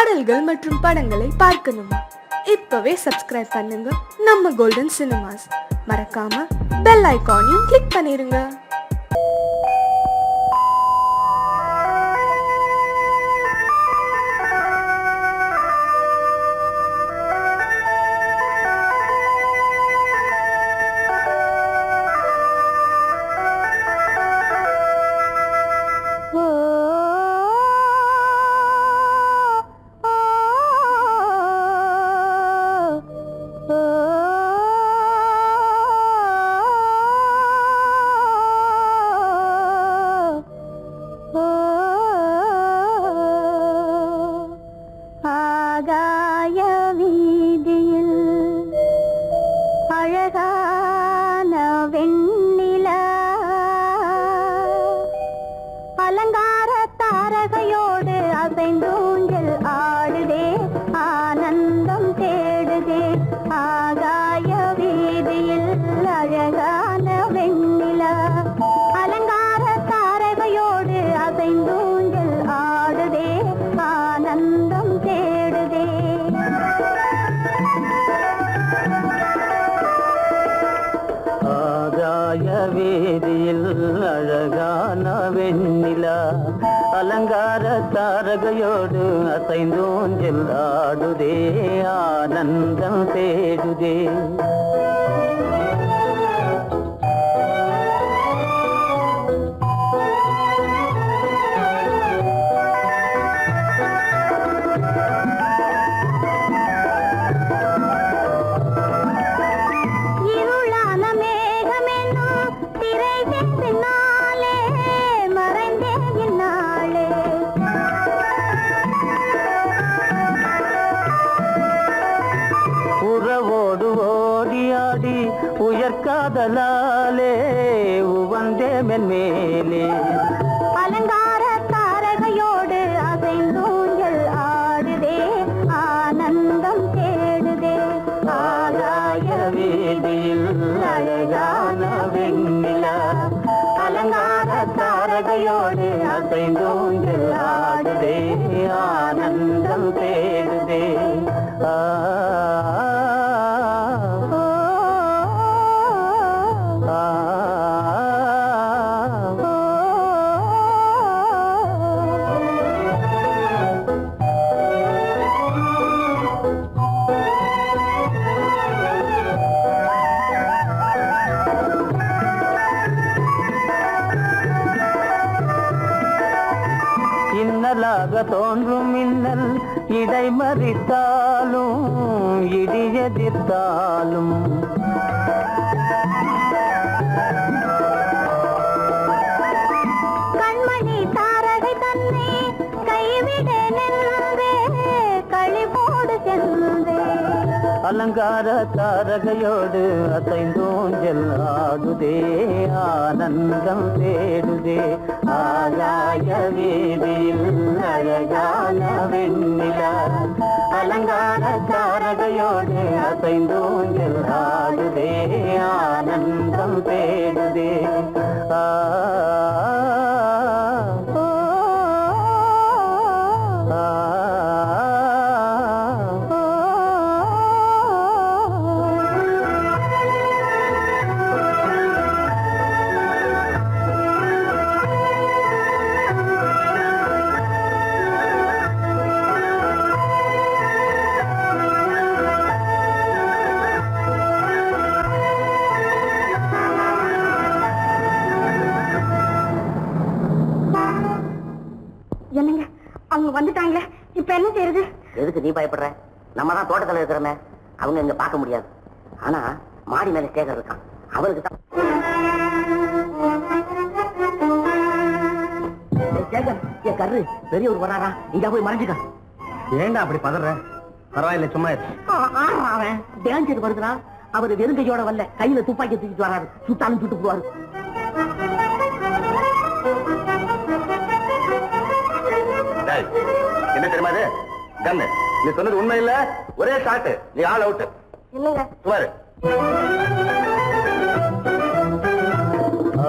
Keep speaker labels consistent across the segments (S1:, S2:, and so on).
S1: பாடல்கள் மற்றும் படங்களை பார்க்கணுமா? இப்பவே சப்ஸ்கிரைப் பண்ணுங்க நம்ம கோல்டன் சினிமாஸ். மறக்காம பெல் ஐகானையும் கிளிக் பண்ணிருங்க.
S2: அழகான வெண்ணிலா அலங்கார தாரகையோடு அசைந்தோஞ்சல் ஆடுதே ஆனந்தம் தேடுதே. உயர்காதலாலே உவந்தே மென்மேலே
S3: அலங்கார தாரகையோடு அசைந்தூஞ்சல் ஆடுதே ஆனந்தம் தேடுதே.
S2: ஆகாய வீதியில் அழகான வெண்ணிலா அலங்கார தாரகையோடு அசைந்தூஞ்சல் ஆடுதே ஆனந்தம் தேடுதே. இன்னலாக தோன்றும் மின்னல் இடைமறித்தாலும் இடியெதிர்த்தாலும்
S3: கண்மணி தாரகை தன்னை கைவிட நின்றே களிபோடு சென்றே.
S2: அலங்கார தாரகையோடு அசைந்தோஞ்சல் ஆடுதே ஆனந்தம் தேடுதே. ஆகாய வீதியில் அழகான வெண்ணிலா அலங்கார தாரகையோடு அசைந்தோஞ்சல் ஆடுதே ஆனந்தம் தேடுதே.
S3: என்னங்க அவங்க வந்துட்டாங்களே, இப்ப என்ன செய்யறது?
S4: எதுக்கு நீ பயப்படுற? நம்ம தான் தோட்டத்துல இருக்கிறோமே, அவங்க இங்க பார்க்க முடியாது. ஆனா மாடி மேல சேகர் இருக்கான், அவருக்கு தான். சேகர் ஏ கரு பெரியவர் வராரா, இங்க போய் மறைஞ்சுக்க.
S2: ஏண்டா அப்படி பதற? பரவாயில்ல, சும்மா
S4: அவன் டேஞ்சர் வருகிறான். அவர் வெறுங்கையோட வரல, கையில துப்பாக்கி தூக்கிட்டு வராரு. சுட்டாலும் சுட்டு போவாரு.
S2: என்ன தெரியுமா? கண்ணு, நீ சொன்னது உண்மை இல்ல, ஒரே ஷாட், நீ ஆல் அவுட்.
S3: இல்லங்க
S2: சுமாரு.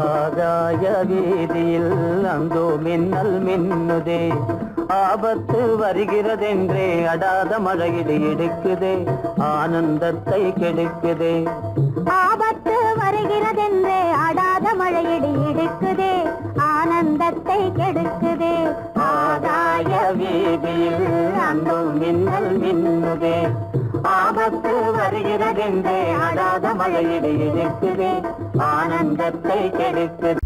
S2: ஆகாய வீதியில் அந்தோ மின்னல் மின்னுதே,
S5: ஆபத்து வருகிறதென்றே அடாத மழையிடு எடுக்குதே, ஆனந்தத்தை கெடுக்குதே.
S3: ஆபத்து வருகிறதென்றே அடாத மழையிடி இடுக்குதே, ஆனந்தத்தை கெடுக்குதே.
S5: ஆதாய வீதியில் அங்கும் மின்னல் மின்னுதே, ஆபத்து வருகிறதென்றே அடாத மழையிடு எடுக்குதே, ஆனந்தத்தை கெடுக்குதே.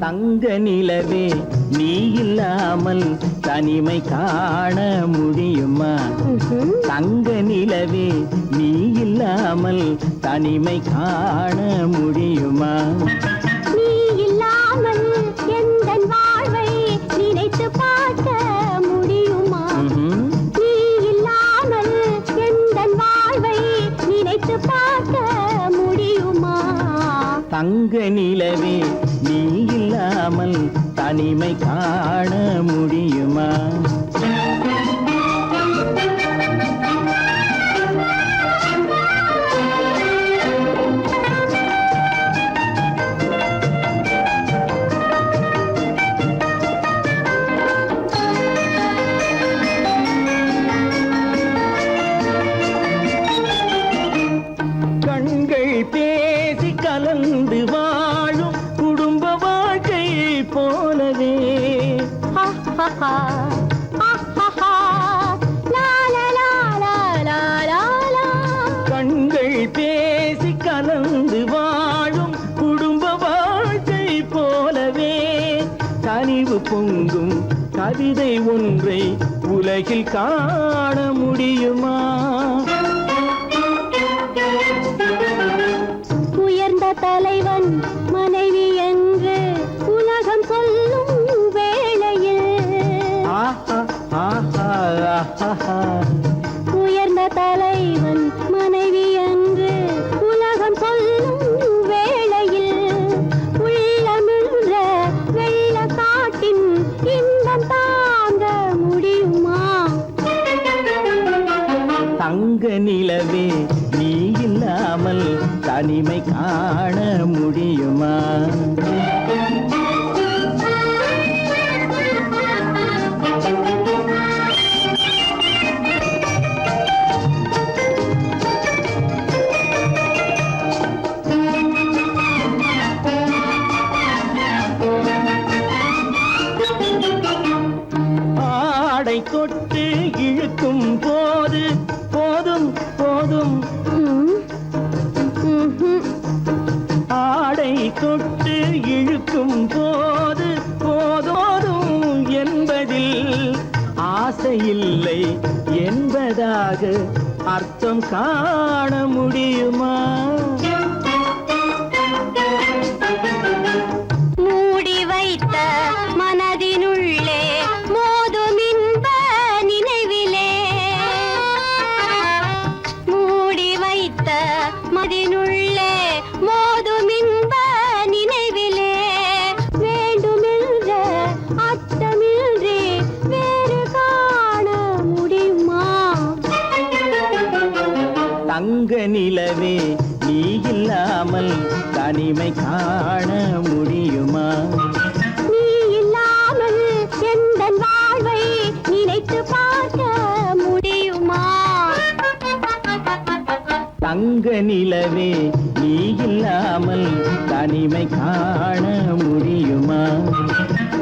S5: தங்க நிலவே நீ இல்லாமல் தனிமை காண முடியுமா? தங்க நிலவே நீ இல்லாமல் தனிமை காண முடியுமா?
S3: நீ இல்லாமல் எந்தன் வாழ்வை நினைத்து பார்க்க முடியுமா? நீ இல்லாமல் எந்தன் வாழ்வை நினைத்து பார்க்க முடியுமா?
S5: தங்க நிலவே நீ இல்லாமல் தனிமை காண முடியுமா? கண்கள் பேசி கலந்து வாழும் குடும்ப வாழ்க்கை போலவே. கண்கள் பேசி கலந்து வாழும் குடும்ப வாழ்க்கை போலவே, கனிவு பொங்கும் கவிதை ஒன்றை உலகில் காண முடியுமா?
S3: உயர்ந்த தலைவன் மனைவி என்று உலகம் சொல்லும் வேளையில், உயர்ந்த தலைவன் மனைவி என்று உலகம் சொல்லும் வேளையில், உள்ளமிழ்ற வெள்ள காட்டின் இன்பம் தாங்க முடியுமா?
S5: தங்க நிலவே நீ இல்லாமல் தனிமை காண முடியுமா? ஆடை தொட்டு இழுக்கும் போது போதும் போதும், ஆடை தொட்டு இழுக்கும் போது போதோதும் என்பதில் ஆசையில்லை என்பதாக அர்த்தம் காண முடியுமா?
S3: மூடி வைத்த மனதினுள்ளே மோதும் இன்ப நினைவிலே, மூடி வைத்த மனதினுள்ளே மோதும் இன்ப நினைவிலே, வேண்டுமென்ற அச்சமின்றி வேறு காண முடியுமா?
S5: தங்க நிலவே நீ இல்லாமல் தனிமை காண முடியுமா?
S3: நீ இல்லாமல் எந்தன் வாழ்வை நினைத்து பார்க்க முடியுமா?
S5: தங்க நிலவே நீ இல்லாமல் தனிமை காண முடியுமா?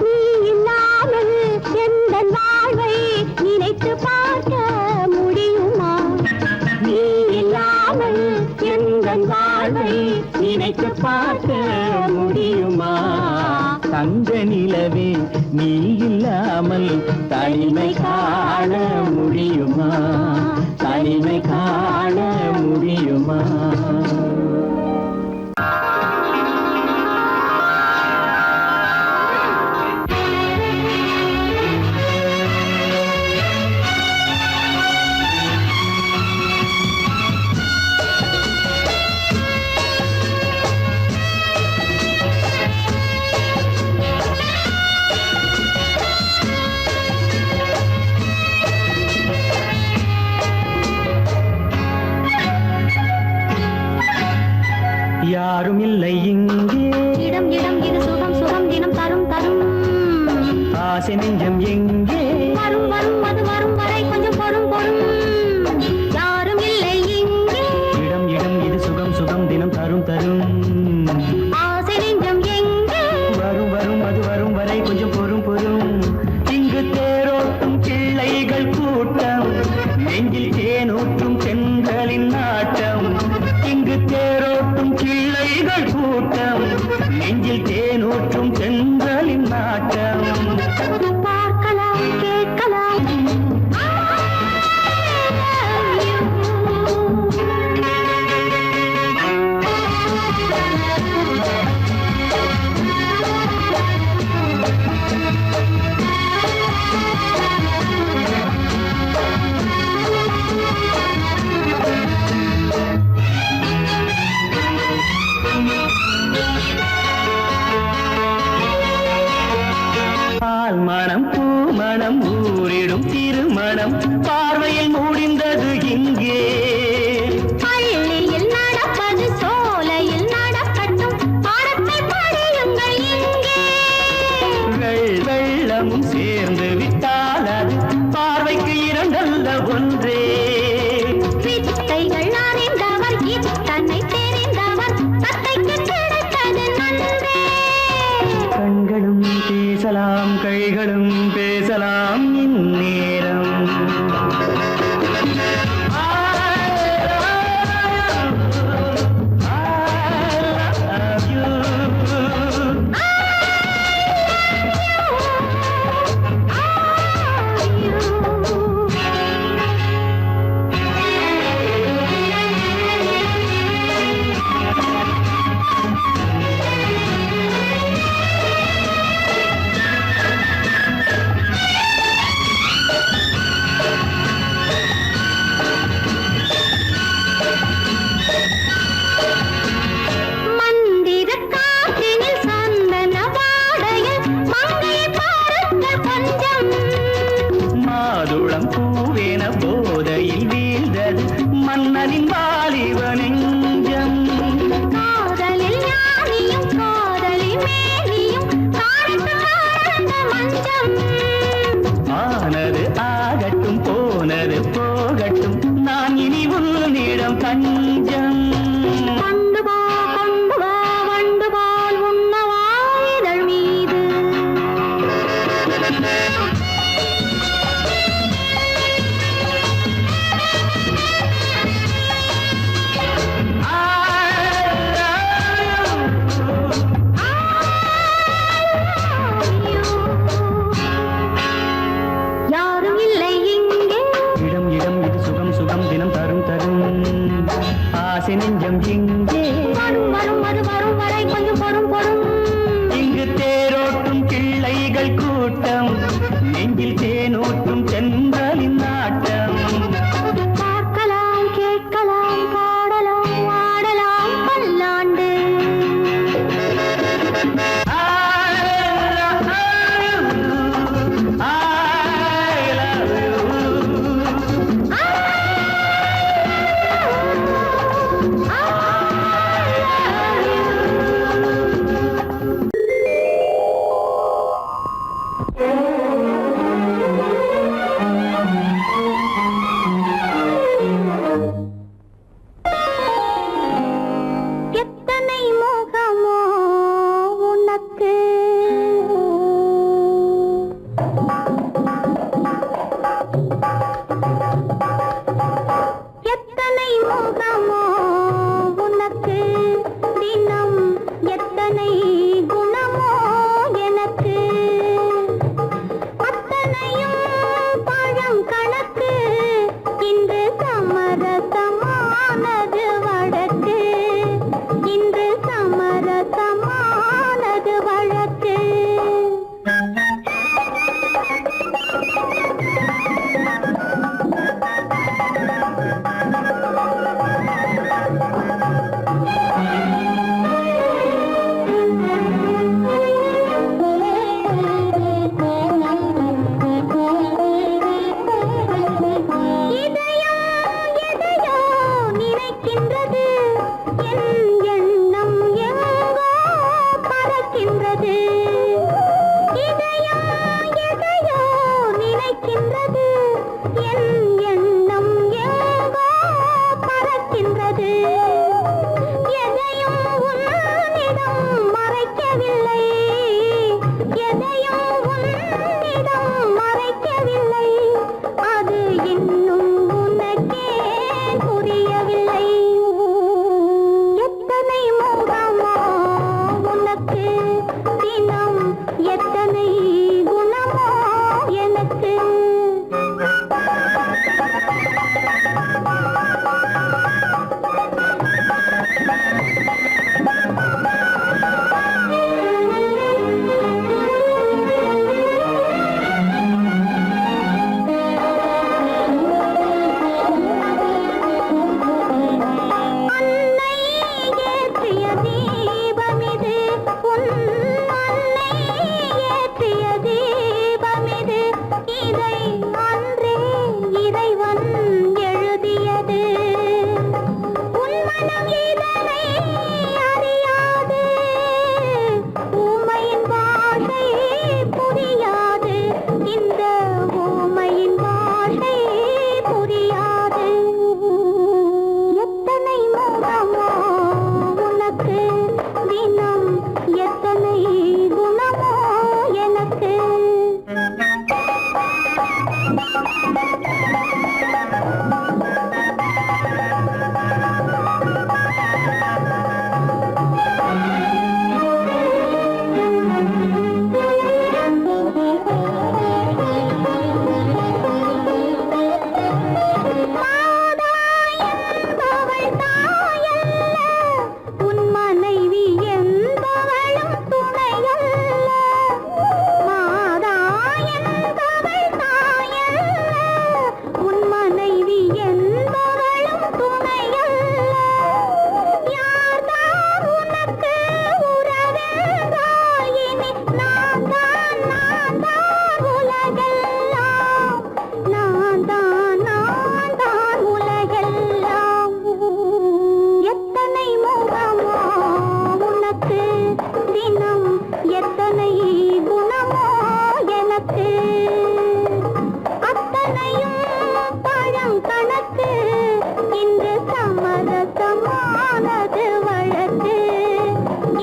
S3: நீ இல்லாமல் எந்தன் வாழ்வை நினைத்து பார்க்க முடியுமா?
S5: நீ இல்லாமல் எந்தன் வாழ்வை நினைத்து பார்க்க முடியுமா? தங்க நிலவே நீ இல்லாமல் தனிமை காண முடியுமா? தனிமை காண முடியுமா? ஆசை நெஞ்சம் எங்கே
S3: வரும் வரும் அது வரும் வரை கொஞ்சம் பொறும் பொறும் யாரும் இல்லை இங்கே
S5: இடம் இடம் இது சுகம் சுகம் தினம் தரும் தரும்
S3: ஆசை நெஞ்சம் எங்கே
S5: வரும் வரும் அது வரும் வரை கொஞ்சம் பொறும் பொறும் இங்கு தேரோட்டும் பிள்ளைகள் கூட்டம் நெஞ்சில் தேனூற்றும் தென்றலின் நாட்டம் இங்கு தேரோட்டும் பிள்ளைகள் கூட்டம் நெஞ்சில் தேனூற்றும் தென்றலின் நாட்டம்
S3: பார்க்கலாம் கேட்கலாம்
S5: பால் மணம் பூ மணம் ஊரிடும் திருமணம் பார்வையில் முடிந்தது இங்கே
S3: பள்ளியில் நடப்பது சோலையில் நடக்கட்டும் பாடத்தை படியுங்கள் இங்கே
S5: வெள்ளமும் சேர்ந்து விட்டால் அது பார்வைக்கு இரண்டல்ல ஒன்றே
S3: வித்தைகள் அறிந்தவர் இத்தனை தெரிந்தவர் தத்தைக்கு கிடைத்தது நன்றே
S5: கண்களும் பேசலாம் கைகளும் பேசலாம் இந்நேரம்
S3: மந்திர காற்றினில் சந்தன வாடையில் மங்கையை பாருங்கள் கொஞ்சம்
S5: மாதுளம் பூவேன போதையில் வீழ்ந்தது மன்னனின் வாலிப நெஞ்சம்
S3: காதலில் ஞானியும் காதலி மேனியும் காணித்து காணந்த மஞ்சம்
S5: ஆனது ஆகட்டும் போனது போகட்டும் நான் இனி உன்னிடம் தஞ்சம்
S3: கொண்டு வா வண்டு போல் உண்ணவா இதழ் மீது யாரும் இல்லை இங்கே
S5: இடம் இடம் இது சுகம் சுகம் தினம் தரும் தரும் ஆசை நெஞ்சம் எங்கே
S3: வரும் வரும் அது வரும் வரை கொஞ்சம் பொறும் பொறும்
S5: இங்கு தேரோட்டும் பிள்ளைகள் கூட்டம் நெஞ்சில் தேனூற்றும் தென்றலின் நாட்டம்
S3: பார்க்கலாம் கேட்கலாம் பாடலாம் ஆடலாம் பல்லாண்டு
S5: I love you.
S3: சமரசமானது வழக்கு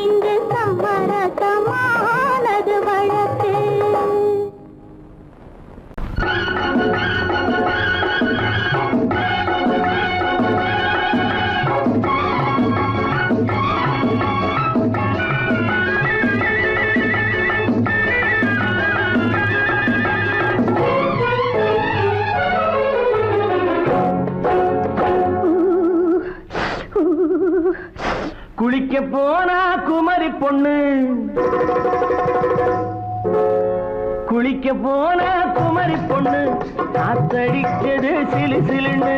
S3: இங்கு சமரசமானது வழக்கு
S5: குளிக்க போனா குமரி பொண்ணு குளிக்க போனா குமரி பொண்ணு காத்தடிச்சது சிலு சிலுன்னு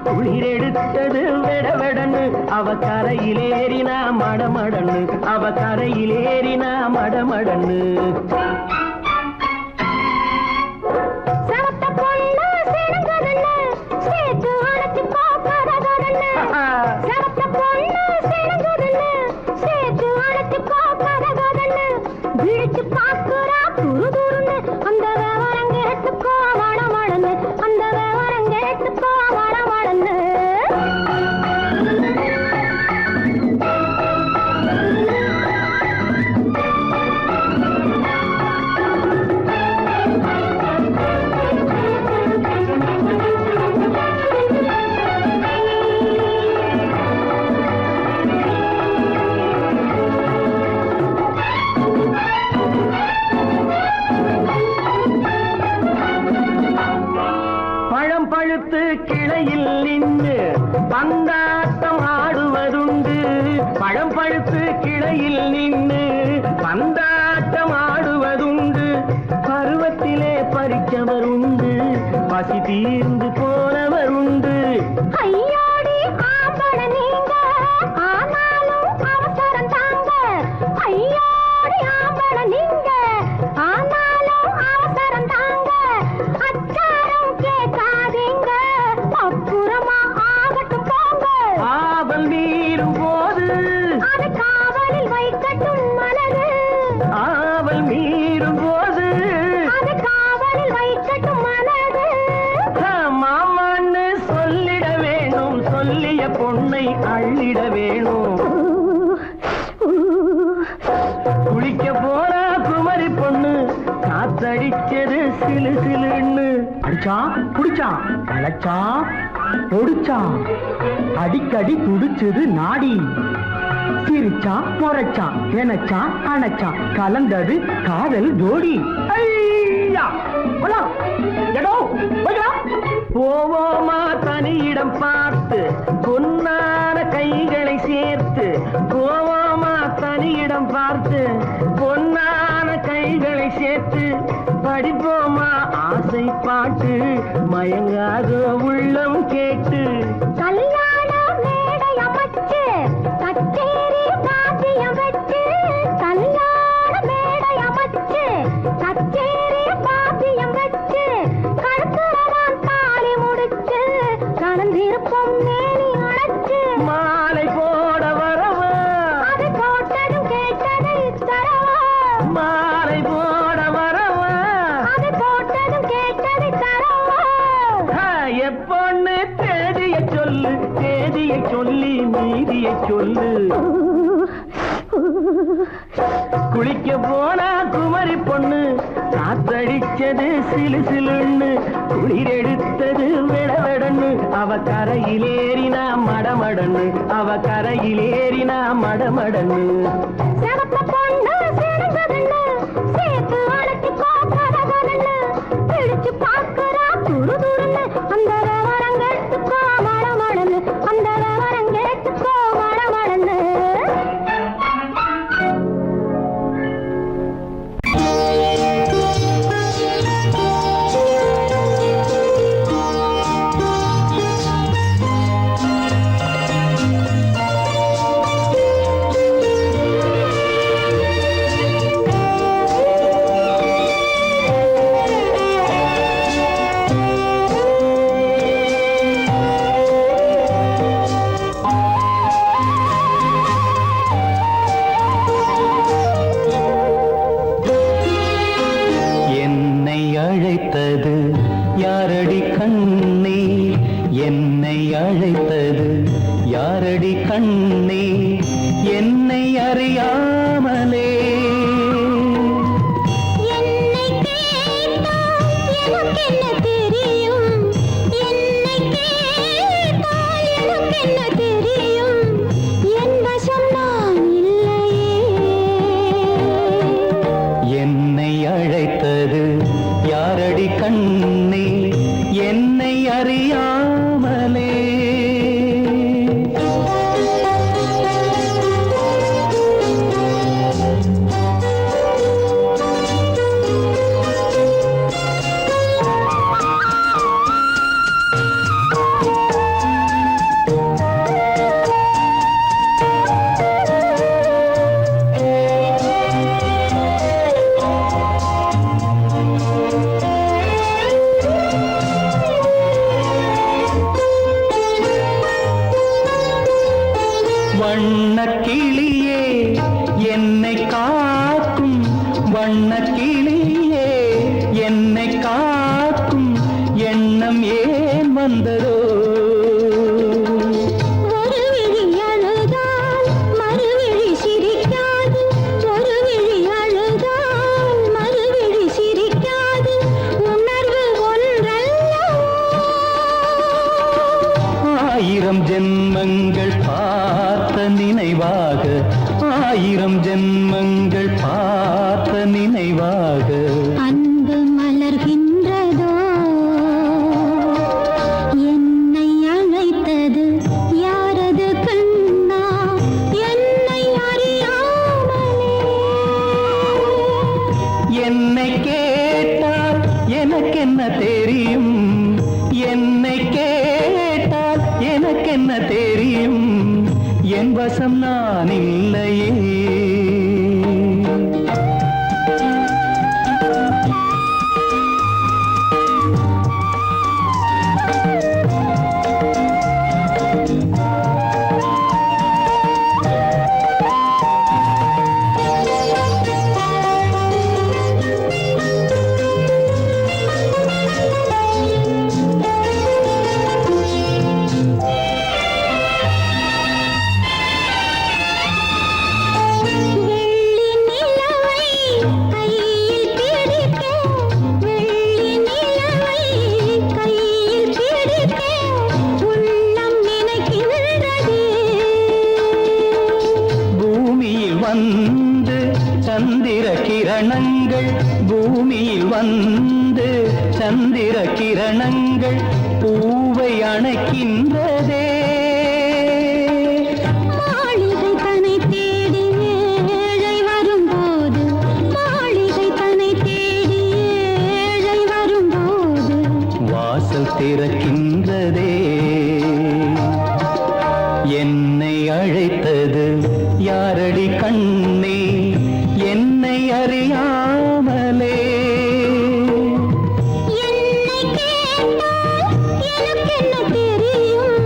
S5: குளிர் எடுத்தது வெடவெடன்னு அவ கரையிலேறினா மடமடன்னு அவ கரையிலேறினா மடமடன்னு கிளையில் நின்று பந்தாட்டம் ஆடுவதுண்டு பழம் பழுத்து கிளையில் நின்று பந்தாட்டம் ஆடுவதுண்டு பருவத்திலே பறிச்சவர் உண்டு பசி தீர்ந்து போனவர் உண்டு
S3: ஐயோடி ஆம்பள நீங்க ஆனாலும் அவசரம் தாங்க ஐயோடி ஆம்பள நீங்க ஆனாலும் அவசரம் தாங்க அச்சாரம் கேட்காதீங்க அப்புறமா ஆகட்டும் போங்க
S5: ஆவல் மீறும் போது
S3: அது காவலில் வைக்கட்டும் மனது
S5: ஆவல் மீறும் போது
S3: அது காவலில் வைக்கட்டும் மனது
S5: மாமான்னு சொல்லிட வேணும் சொல்லிய பொண்ணை அள்ளிட வேணும் குளிக்க போறா குமரி பொண்ணு காத்தடிச்சது சிலு சிலுன்னு அடிச்சா புடிச்சா அழைச்சா பொடிச்சா அடிக்கடி துடிச்சது நாடி சிரிச்சா முறைச்சா நினைச்சா அணைச்சா கலந்தது காதல் ஜோடி ஐயா போவோமா தனியிடம் பார்த்து பொன்னான கைகளை சேர்த்து போவோமா தனியிடம் பார்த்து பொன்னான கைகளை சேர்த்து படிப்போமா ஆசை பாட்டு மயங்காத உள்ளம் கேட்டு
S3: கல்யாண மேடை அமைச்சு கச்சேரி வாத்தியம் வச்சு கல்யாண மேடை அமைச்சு கச்சேரி வாத்தியம் வச்சு கழுத்துறவான் தாலி முடிச்சு கலந்திருப்போம் மேனி அணைச்சு
S5: மாலை போட வரவா
S3: அது போட்டதும் கேட்டதை தரவா
S5: மாலை போட வரவா
S3: அது போட்டதும் கேட்டதை தரவா
S5: எப்பொண்ணு தேதியை சொல்லு தேதியை சொல்லி மீதியை சொல்லு குளிக்க போனா குமரி பொண்ணு காத்தடிச்சது சிலு சிலுன்னு குளிர் எடுத்தது விடவெடன்னு அவ கரையிலேறினா மடமடன்னு அவ கரையிலேறினா மடமடன்னு
S3: சிவத்த பொண்ணு சிறந்ததுன்னு சேர்த்து அழைச்சு கோப்பதகன்னு பிடிச்சு பார்க்கறா துரு துருன்னு அந்த விவரங்கெடுத்துக்கோ மடமடன்னு அந்த விவரங்கெடுத்துக்கோ மடமடன்னு
S5: அழைத்தது யாரடி கண்ணே என்னை அறியாமலே
S3: என்னை கேட்டால் எனக்கென்ன தெரியும் என்னை கேட்டால் எனக்கென்ன தெரியும் என் வசம் நான் இல்லையே
S5: என்னை அழைத்தது யாரடி கண்ணே என்னை அறியாமலே வண்ணக்கிளியே என்னை காக்கும் வண்ணக்கிளியே என்னை காக்கும் எண்ணம் ஏன் வந்ததோ
S3: ஒரு விழி அழுதால் மறுவிழி சிரிக்காது ஒரு விழி அழுதால் மறுவிழி சிரிக்காது உணர்வு ஒன்றல்லவோ
S5: ஆயிரம் ஜென்மங்கள் பார்த்த நினைவாக ஆயிரம் ஜென்மங்கள் பார்த்த நினைவாக
S3: அன்பு மலர்கின்றதோ என்னை அழைத்தது யாரது கண்ணா என்னை அறியாமலே
S5: என்னை கேட்டால் எனக்கென்ன தெரியும் என்னை கேட்டால் எனக்கென்ன தெரியும் என் வசம் நான் இல்லையே
S3: வெள்ளி நிலவை கையில் பிடிக்க வெள்ளி நிலவை கையில் பிடிக்க உள்ளம் நினைக்கின்றதே
S5: பூமியில் வந்து சந்திர கிரணங்கள் பூமியில் வந்து சந்திர கிரணங்கள் பூவை அணைக்கின்றதே
S3: மாளிகை தன்னை தேடி ஏழை வரும்போது மாளிகை தன்னை தேடி ஏழை வரும்போது
S5: வாசல் திறக்கின்றதே என்னை அழைத்தது யாரடி கண்ணே என்னை அறியாமலே
S3: என்னை கேட்டால் எனக்கென்ன தெரியும்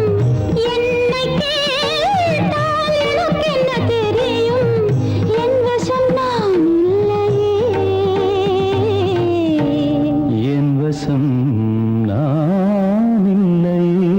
S3: என்னை கேட்டால் எனக்கென்ன தெரியும் என் வசம் நான் இல்லையே
S5: என் வசம் நான் இல்லையே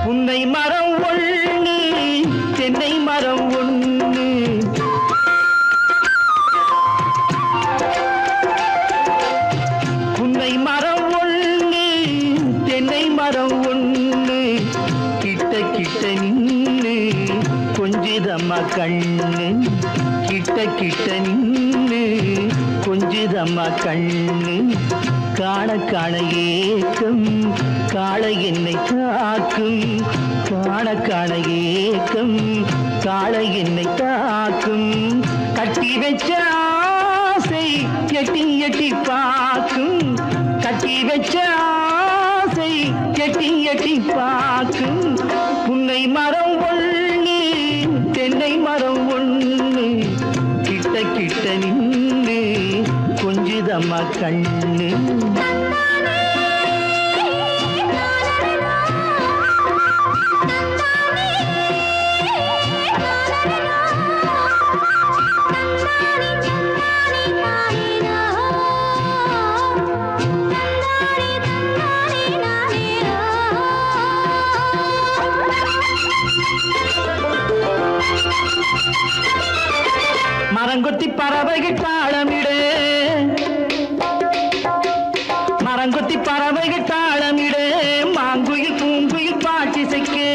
S5: புன்னை மரம் ஒண்ணு தென்னை மரம் ஒண்ணு புன்னை மரம் ஒண்ணு தென்னை மரம் ஒண்ணு கிட்ட கிட்ட நின்னு கொஞ்சுதம்மா கண்ணு கிட்ட கிட்ட நின்னு கொஞ்சுதம்மா கண்ணு காண காண ஏக்கம் காளை என்னை காக்கும் காண காண ஏக்கம் காளை என்னை காக்கும் கட்டி வச்ச ஆசை எட்டி எட்டி பார்க்கும் கட்டி வச்ச எட்டி எட்டி பார்க்கும் புன்னை மரம் ஒண்ணு தென்னை மரம் ஒண்ணு கிட்ட கிட்ட நின்று கொஞ்சுதம்மா கண்ணு மரங்கொத்தி பறவைகள் தாளமிடு மரங்கொத்தி பறவைகள் தாளமிடு மாங்குயில் பூங்குயில் பாட்டிசைக்கு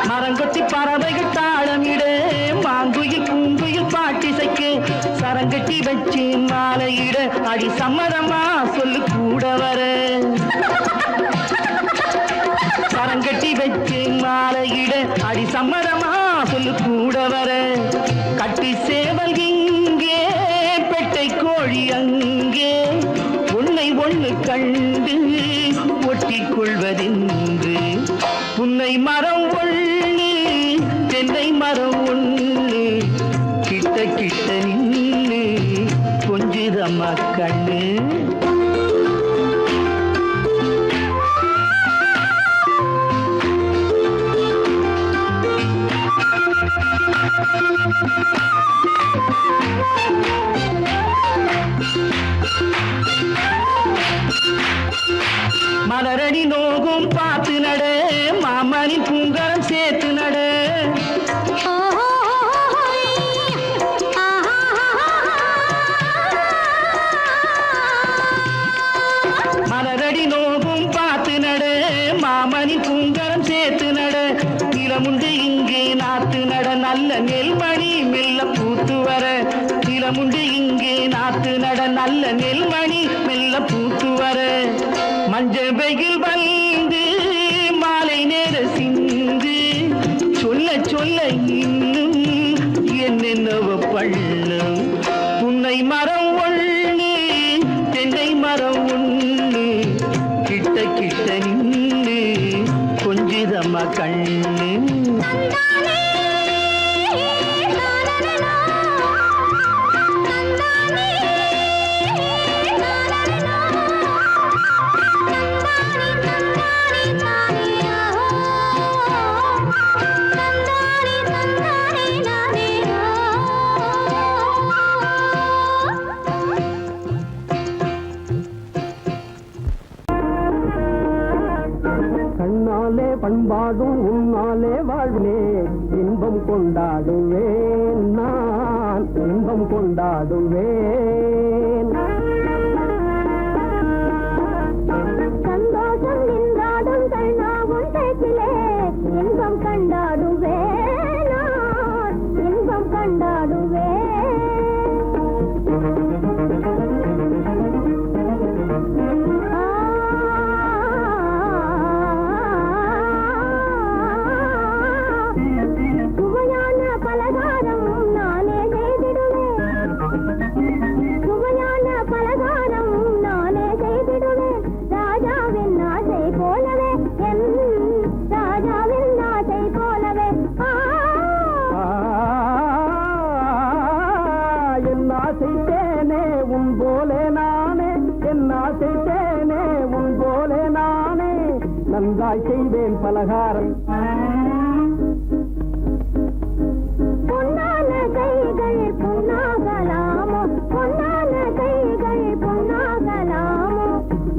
S5: மரங்கொத்தி பறவைகள் தாளமிடு மாங்குயில் பூங்குயில் பாட்டிசைக்கு சரங்கட்டி வச்சு மாலையிட அடி சம்மதமா சொல்லு கூட வர சரங்கட்டி வச்சு மாலையிட அடி சம்மதமா சொல்லு கூட வர கட்டி சேவல் இங்கே பெட்டை கோழி அங்கே உன்னை ஒண்ணு கண்டு ஒட்டிக் கொள்வதென்று புன்னை மரம் ஒண்ணு தென்னை மரம் ஒண்ணு கிட்ட கிட்ட நின்று கொஞ்சுதம்மா கண்ணு மலரடி நோகும் பார்த்து நட மாமனின் பூங்கரம் சேர்த்து நட மலரடி நோகும் பார்த்து நட மாமனின் பூங்கரம் சேர்த்து நட நிலமுண்டு இங்கே நாத்து நட நல்ல நெல்மணி மெல்ல பூத்து வர நிலமுண்டு இங்கே நாத்து நட நல்ல நெல்மணி மெல்ல பூத்து வர மஞ்சள் வெயில் வந்து மாலை நேர சிந்து சொல்ல சொல்ல இன்னும் என்னென்னவ பண்ணும் புன்னை மரம் ஒண்ணு தென்னை மரம் ஒண்ணு கிட்ட கிட்ட நின்று கொஞ்சுதம்மா கண்ணு
S6: கண்ணாலே பண்பாடும் உன்னாலே வாழ்விலே இன்பம் கொண்டாடுவேன் நான் இன்பம் கொண்டாடுவேன்
S3: சந்தோஷம் நின்றாடும் கண்ணாவும் பேச்சிலே இன்பம் கண்டாடுவேன் நான் இன்பம் கண்டாடுவேன் சுவையான பலகாரம் நானே செய்திடுவேன் சுவையான பலகாரம் நானே செய்திடுவேன் ராஜாவின் ஆசை போலவே என் ராஜாவின் ஆசை போலவே
S6: என் ஆசைத்தேனே உன் போலே நானே என் ஆசைத்தேனே உன் போலே நானே நன்றாய் செய்வேன் பலகாரம்
S3: பொன்னான கைகள் பொன்னாகலாமோ பொன்னான கைகள் பொன்னாகலாமோ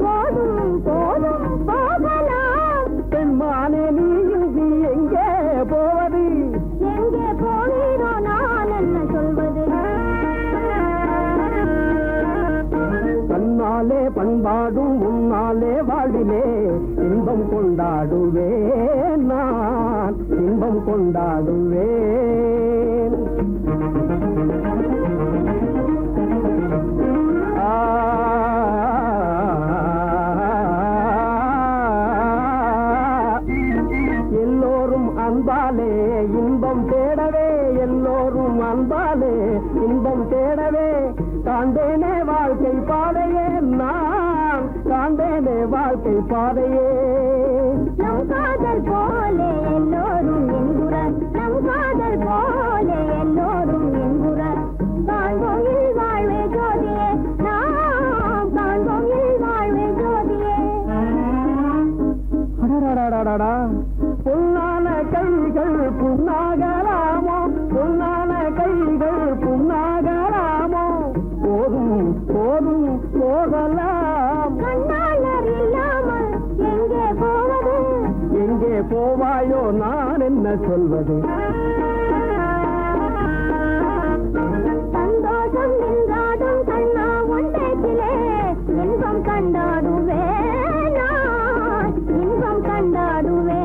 S3: போதும் போதும் போகலாம்
S6: பெண்மானே நீ எங்கே போவது
S3: எங்கே போகிறோ நான் என்ன சொல்வது
S6: கண்ணாலே பண்பாடும் உன்னாலே வாழ்விலே இன்பம் கொண்டாடுவேன் நான் இன்பம் கொண்டாடுவேன் எல்லோரும் அன்பாலே இன்பம் தேடவே எல்லோரும் அன்பாலே இன்பம் தேடவே காண்பேனே வாழ்க்கை பாதையே நான் காண்பேனே வாழ்க்கை பாதையே
S3: நம் காதல் போலே எல்லோரும் என்குறார் நம் காதல் போலே எல்லோரும் என்குறார் வாழ்வோம் இல் வாழ்வே ஜோதியே நாம் காண்போம் இல் வாழ்வே ஜோதியே
S6: அடடடடடடா பொன்னான கைகள் புண்ணாகலாமோ பொன்னான கைகள் புண்ணாகலாமோ போதும் போதும் போகலாம்
S3: கண்ணாளர் இல்லாமல் எங்கே போவது
S6: எங்கே போவாயோ நான் என்ன சொல்வது
S3: சந்தோஷம் நின்றாடும் கண்ணா ஒன்றேக்கிலே இன்பம் கண்டாடுவே நான் இன்பம் கண்டாடுவே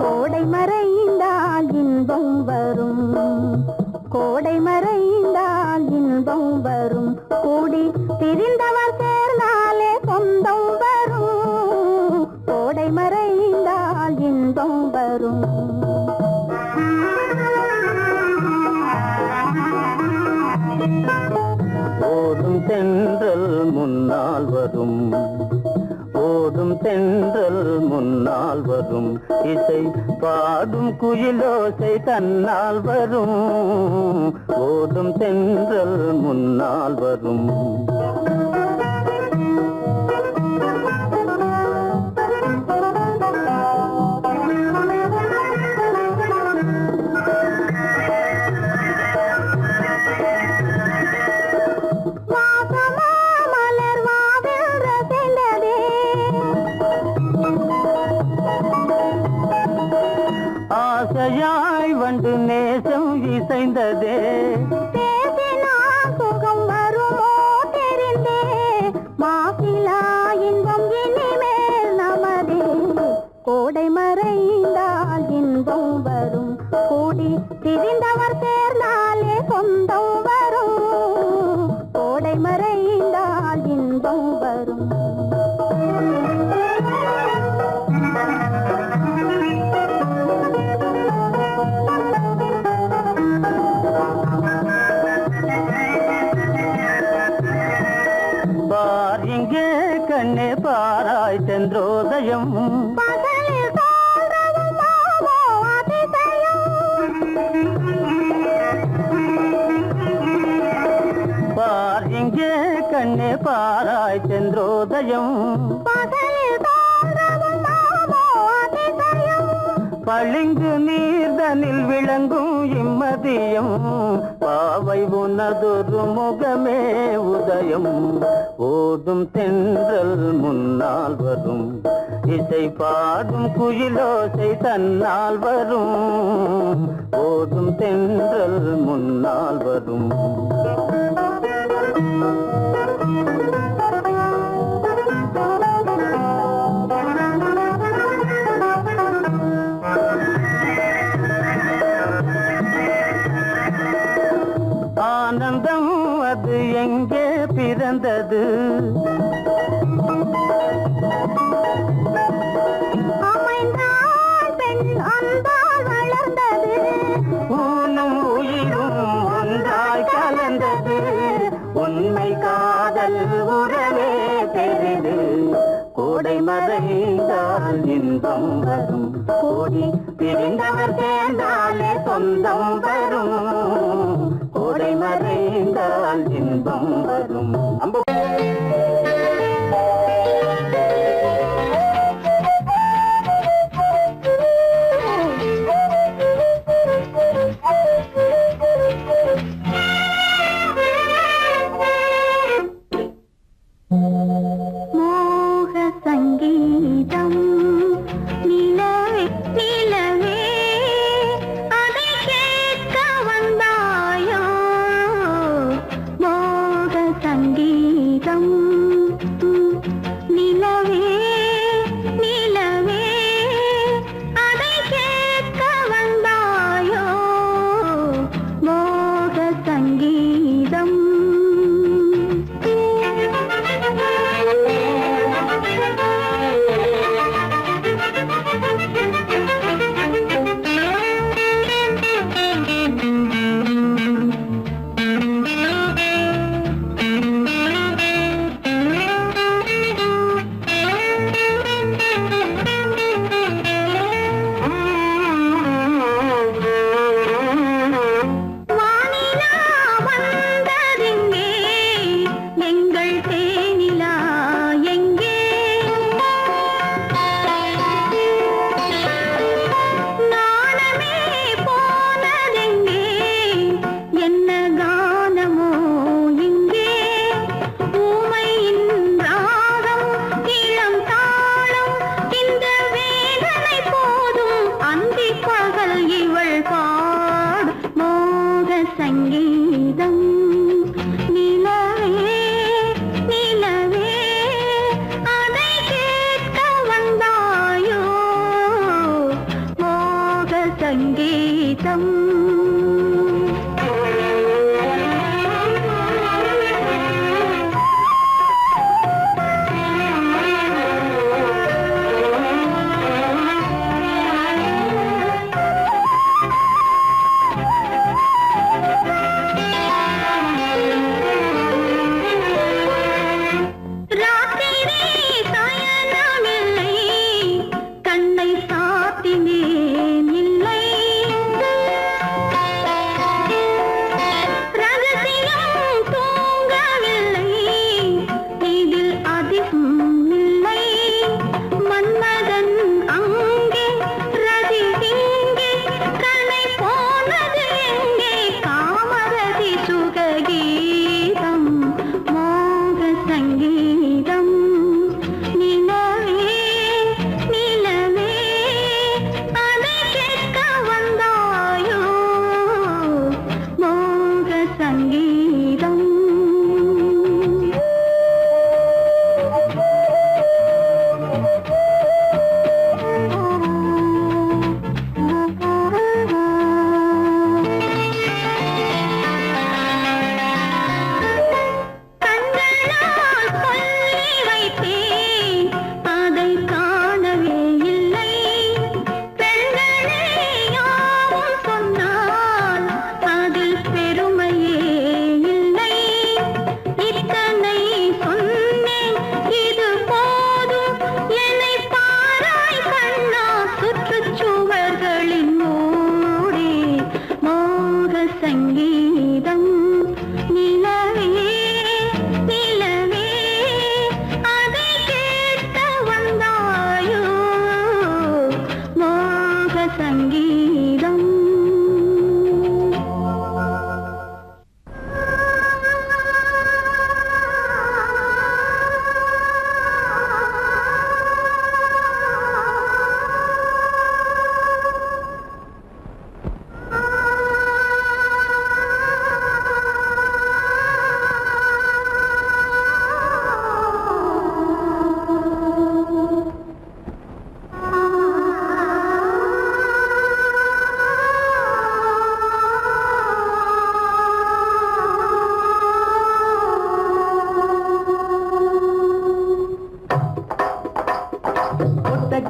S3: கோடை மறைந்தால் இன்பம் வரும் கோடை மறைந்தால் இன்பம் வரும் கூடி பிரிந்தவர் சேர்ந்தாலே சொந்தம் வரும் கோடை மறைந்தால் இன்பம் வரும்
S5: ஓடும் தென்றல் முன்னால் வரும் ஓடும் தென்றல் முன்னால் வரும் இசை பாடும் குயிலோசை தன்னால் வரும் ஓடும் தென்றல் முன்னால் வரும்
S3: வாசமா மலர் வாவென்ற சென்றதே
S5: ஆசையாய் வண்டு நேசம் இசைந்ததே
S3: பேசினால் சுகம் வருமோ தெரிந்தே மாசிலா இன்பம் இனிமேல் நமதே கோடை மறைந்தால் இன்பம் வரும் கூடி திரிந்தவர் சேர்ந்தாலே சொந்தம் வரும் கோடை மறைந்தால் இன்பம் வரும்
S5: பார் இங்கே கண்ணே பாராய் சென்றோதயம்
S3: பகலில் தோன்றவும் மாமோ அதிசயம்
S5: பார் இங்கே கண்ணே பாராய் சென்றோதயம்
S3: பகலில் தோன்றவும் மாமோ அதிசயம்
S5: பளிங்கு நீர்தனில் விளங்கும் இம்மதியம் பாவை உனதொரு முகமே உதயம் ஓடும் தென்றல் முன்னால் வரும் இசை பாடும் குயிலோசை தன்னால் வரும் ஓடும் தென்றல் முன்னால் வரும் ஆனந்தம் அது எங்கே பிறந்தது
S3: அமைந்தால் பெண் அன்பால் வளர்ந்தது
S5: ஊனும் உயிரும் ஒன்றாய் கலந்தது உண்மை காதல் உறவே பெரிது கோடை மறைந்தால் இன்பம் வரும் கோடி பிரிந்தவர் சேர்ந்தாலே சொந்தம் வரும் கோடை மறைந்தால் இன்பம் வரும்
S3: மோக சங்கீதம் நிலவே நிலவே அதை கேட்க வந்தாயோ மோக சங்கீதம் சங்கீதம்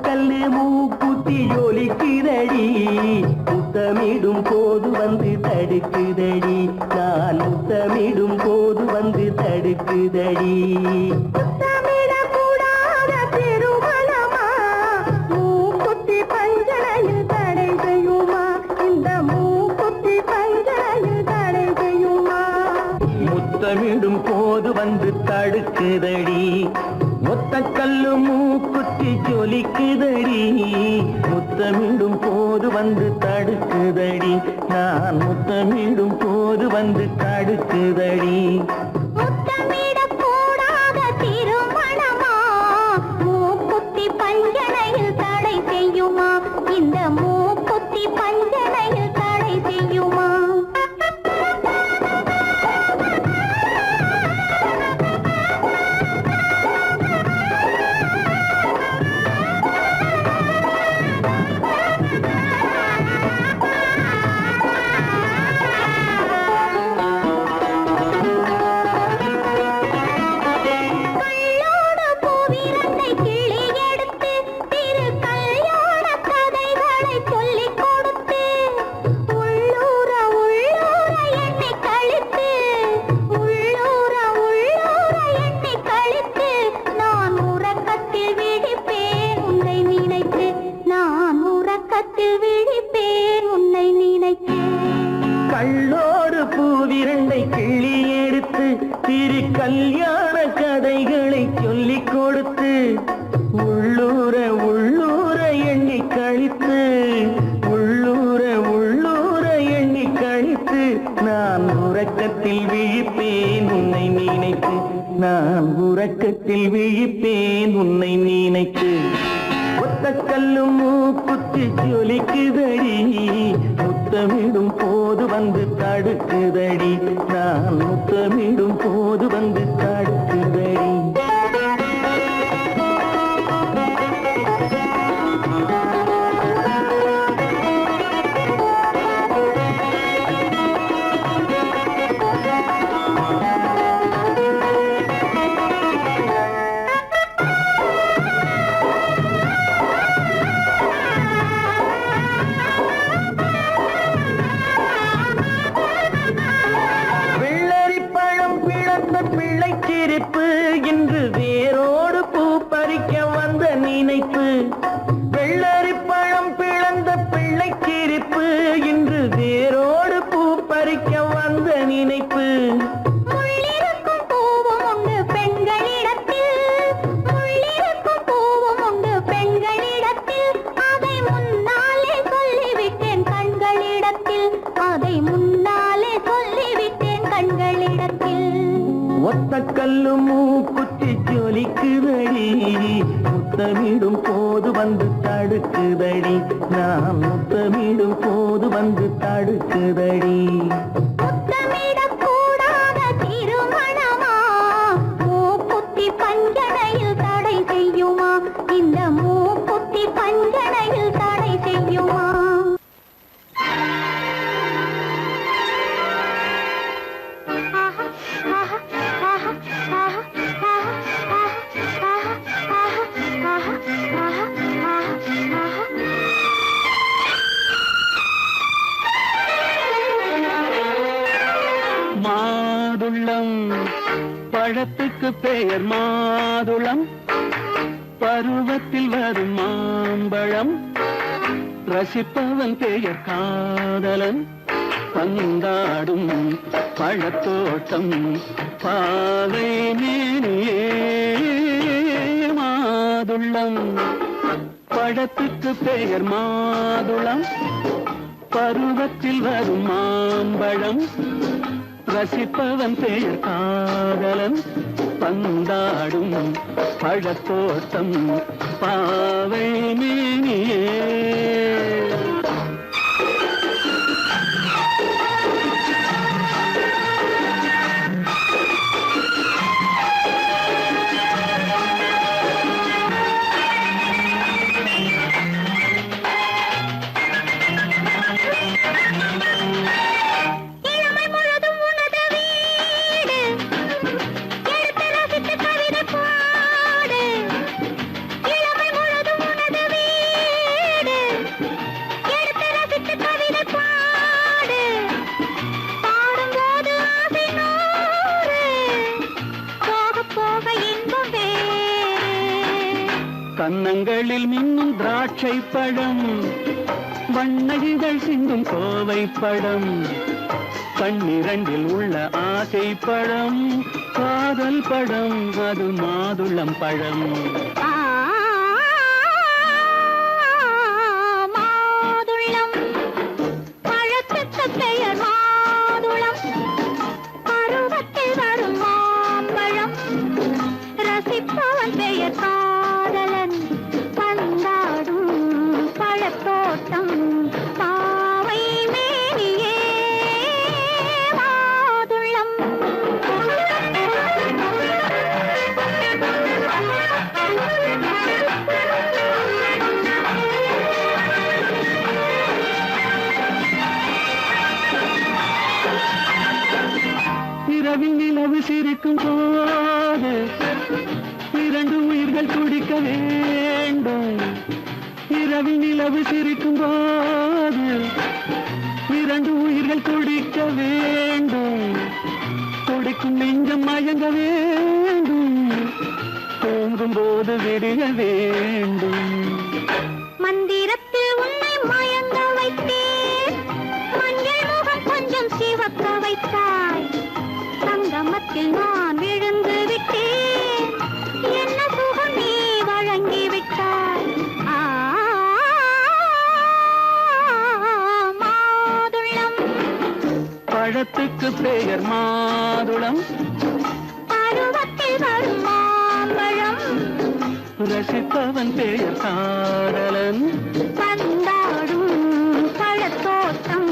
S6: கல்லு மூக்குத்தி ஜொலிக்குதடி முத்தமிடும் போது வந்து தடுக்குதடி நான் முத்தமிடும் போது வந்து தடுக்குதடி முத்தமிடும் போது வந்து தடுக்குதடி ஒத்த கல்லு மூக்குத்தி ஜொலிக்குதடி முத்தமிடும் போது வந்து தடுக்குதடி நான் முத்தமிடும் போது வந்து தடுக்குதடி
S3: இந்த மூக்குத்தி பஞ்சனையில் தடை செய்யுமா
S6: கள்ளோடு பூவிரண்டை கிள்ளி எடுத்து திரு கல்யாண கதைகளை சொல்லிக் கொடுத்து உள்ளூர உள்ளூர எண்ணி கழித்து உள்ளூர உள்ளூர எண்ணி கழித்து நான் உறக்கத்தில் விழிப்பேன் உன்னை நினைத்து நான் உறக்கத்தில் விழிப்பேன் உன்னை நினைத்து ஒத்த கல்லும் மூக்குத்தி ஜொலிக்குதடி முத்தமிடும் போது வந்து தடுக்குதடி நான் முத்தமிடும் போது வந்து தடுக்குதடி சிரிப்பு இன்று வேரோடு பூ பறிக்க வந்த நினைப்பு.
S3: முள்ளிருக்கும் பூவும் உண்டு பெண்களிடத்தில், முள்ளிருக்கும் பூவும் உண்டு பெண்களிடத்தில். அதை முன்னாலே சொல்லிவிட்டேன் கண்களிடத்தில், அதை முன்னாலே சொல்லிவிட்டேன் கண்களிடத்தில்.
S6: ஒத்த கல்லு மூக்குத்தி ஜொலிக்குதடி, முத்தமிடும் போது வந்து தடுக்குதடி, நான் முத்தமிடும் போது வந்து தடுக்குதடி.
S3: முத்தமிடக்கூடாத திருமணமா, மூக்குத்தி பஞ்சனையில் தடை செய்யுமா, இந்த மூக்குத்தி பஞ்சனையில் தடை செய்யுமா?
S5: மாதுளம் பழத்துக்கு பெயர் மாதுளம், பருவத்தில் வரும் மாம்பழம், ரசிப்பவன் பெயர் காதலன், பந்தாடும் பழத்தோட்டம் பாவை மேனியே. மாதுளம் பழத்துக்கு பெயர் மாதுளம், பருவத்தில் வரும் மாம்பழம், ரசிப்பவன் பெயர் காதலன், பந்தாடும் பழத்தோட்டம் பாவை மேனியே. கன்னங்களில் மின்னும் திராட்சை பழம், வண்ணகிகள் சிந்தும் கோவை பழம், கண்ணிரண்டில் உள்ள ஆசை பழம், காதல் பழம், அது மாதுளம் பழம்.
S3: மாதுளம் பழத்துக்கு பெயர் மாதுளம், பருவத்தில் வரும் மாம்பழம், ரசிப்பவன் பெயர் காதலன், பந்தாடும் பழத்தோட்டம் பாவை மேனியே. மாதுளம்
S5: இரவில் நிலவு சிரிக்கும் போது இரண்டு உயிர்கள் துடிக்க வேண்டும். இரவில் நிலவு சிரிக்கும் போது இரண்டு உயிர்கள் துடிக்க வேண்டும். துடிக்கும் நெஞ்சம் மயங்க வேண்டும், தூங்கும் போது விடிய வேண்டும்.
S3: மந்திரத்தில் உன்னை மயங்க வைத்தேன், மஞ்சள் முகம் கொஞ்சம் சிவக்க வைத்தாய், சங்கமத்தில் நான் விழுந்து விட்டேன், என்ன சுகம் நீ வழங்கி விட்டாய். மாதுளம்
S5: பழத்துக்கு பெயர் மாதுளம்,
S3: பருவத்தில் வரும் மாம்பழம்,
S5: ரசிப்பவன் பெயர் காதலன்,
S3: பந்தாடும் பழத்தோட்டம்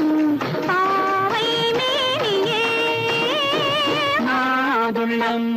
S3: பாவை மேனியே.
S5: மாதுளம்.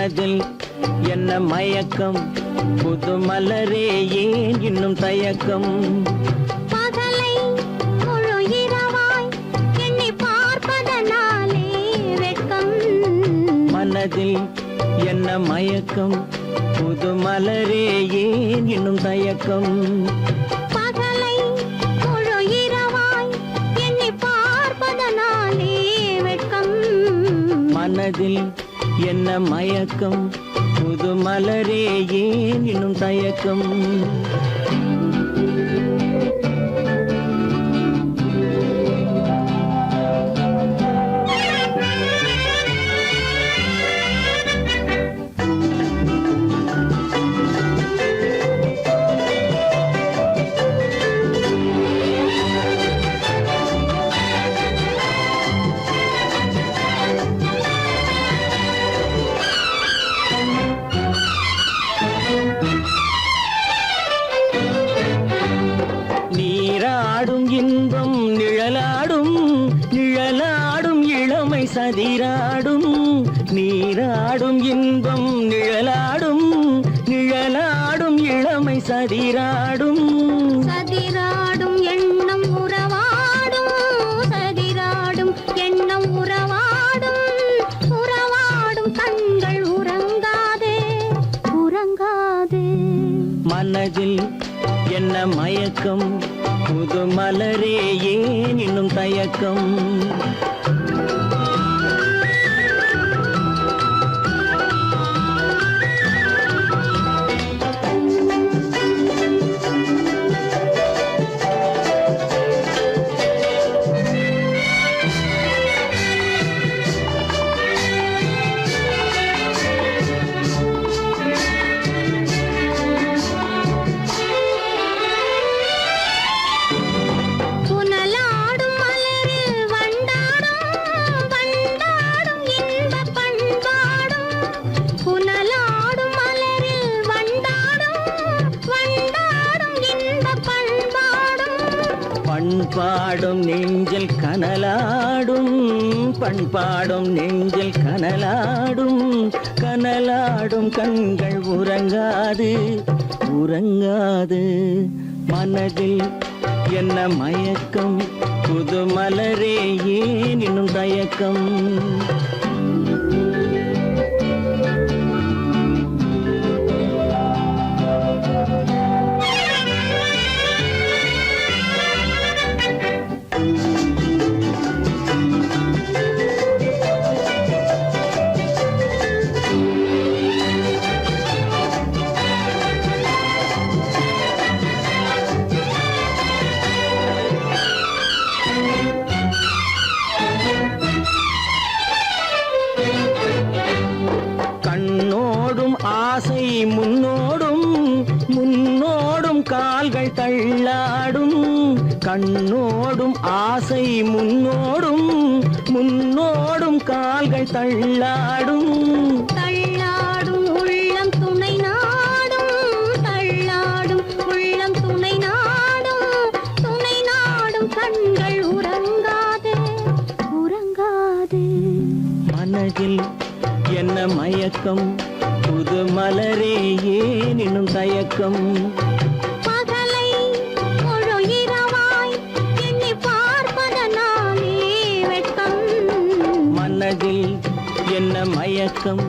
S5: மனதில் என்ன மயக்கம் புது மலரே ஏன் இன்னும் தயக்கம்
S3: பகலை முழு இரவாய் எண்ணி பார்ப்பதனாலே வெட்கம்
S5: மனதில் என்ன மயக்கம் புது மலரே ஏன் இன்னும் தயக்கம்
S3: பகலை முழு இரவாய் எண்ணி பார்ப்பதனாலே வெட்கம்
S5: மனதில் என்ன மயக்கம் புது மலரே ஏன் இன்னும் தயக்கம் நீராடும் இன்பம் நிழலாடும் நிழலாடும் இளமை சதிராடும் நீராடும் இன்பம் நிழலாடும் நிழலாடும் இளமை சதிராடும்
S3: சதிராடும் எண்ணம் உறவாடும் சதிராடும் எண்ணம் உறவாடும் உறவாடும் கண்கள் உறங்காதே உறங்காதே
S5: மனதில் என்ன மயக்கம் புது மலரே ஏன் இன்னும் தயக்கம்
S3: புனலாடும் மலரில் வண்டாடும் வண்டாடும் இன்பப் பண்பாடும் புனலாடும் மலரில் வண்டாடும் வண்டாடும் இன்பப் பண்பாடும்
S5: பண்பாடும் நெஞ்சில் கனலாடும் பண்பாடும் நெஞ்சில் கனலாடும் கனலாடும் கண்கள் உறங்காது உறங்காது மனதில் என்ன மயக்கம் புது மலரே ஏன் இன்னும் தயக்கம் கண்ணோடும் ஆசை முன்னோடும் முன்னோடும் கால்கள் தள்ளாடும் கண்ணோடும் ஆசை முன்னோடும் முன்னோடும் கால்கள் தள்ளாடும்
S3: தள்ளாடும் உள்ளம் துணை நாடும் தள்ளாடும் உள்ளம் துணை நாடும் கண்கள் உறங்காதே உறங்காதே
S5: மனதில் என்ன மயக்கம் புது மலரே ஏன் இன்னும் தயக்கம்
S3: பகலை முழு இரவாய் எண்ணி பார்ப்பதனாலே வெட்கம்
S5: மனதில் என்ன மயக்கம்